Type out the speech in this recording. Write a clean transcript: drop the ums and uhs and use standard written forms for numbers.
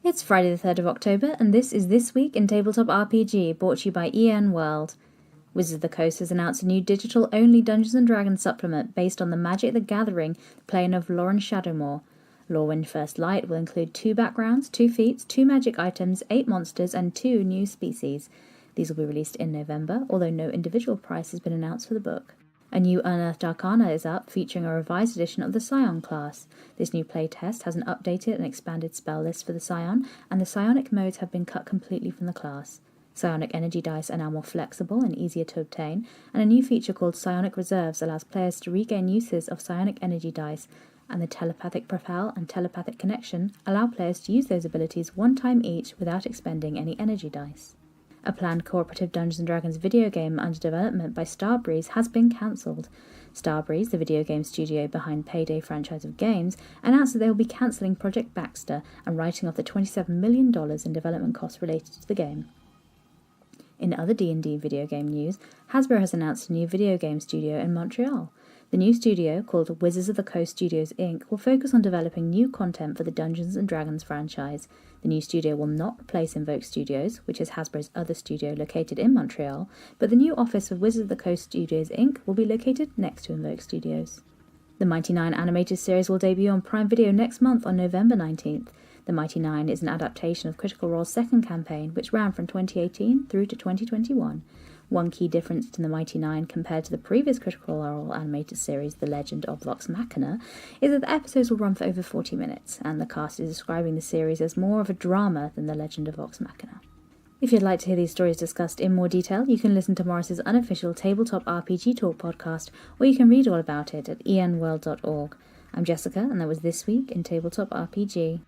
It's Friday the 3rd of October, and this is This Week in Tabletop RPG, brought to you by World. Wizards of the Coast has announced a new digital-only Dungeons & Dragons supplement based on the Magic the Gathering, playing of Lorwyn Shadowmoor. Lorwyn First Light will include 2 backgrounds, 2 feats, 2 magic items, 8 monsters, and 2 new species. These will be released in November, although no individual price has been announced for the book. A new Unearthed Arcana is up, featuring a revised edition of the Psion class. This new playtest has an updated and expanded spell list for the Psion, and the psionic modes have been cut completely from the class. Psionic energy dice are now more flexible and easier to obtain, and a new feature called Psionic Reserves allows players to regain uses of psionic energy dice, and the Telepathic Propel and Telepathic Connection allow players to use those abilities one time each without expending any energy dice. A planned cooperative Dungeons & Dragons video game under development by Starbreeze has been cancelled. Starbreeze, the video game studio behind Payday franchise of games, announced that they will be cancelling Project Baxter and writing off the $27 million in development costs related to the game. In other D&D video game news, Hasbro has announced a new video game studio in Montreal. The new studio, called Wizards of the Coast Studios Inc., will focus on developing new content for the Dungeons & Dragons franchise. The new studio will not replace Invoke Studios, which is Hasbro's other studio located in Montreal, but the new office of Wizards of the Coast Studios Inc. will be located next to Invoke Studios. The Mighty Nein animated series will debut on Prime Video next month on November 19th. The Mighty Nein is an adaptation of Critical Role's second campaign, which ran from 2018 through to 2021. One key difference to the Mighty Nein compared to the previous Critical Role animated series, The Legend of Vox Machina, is that the episodes will run for over 40 minutes, and the cast is describing the series as more of a drama than The Legend of Vox Machina. If you'd like to hear these stories discussed in more detail, you can listen to Morris's unofficial Tabletop RPG Talk podcast, or you can read all about it at enworld.org. I'm Jessica, and that was This Week in Tabletop RPG.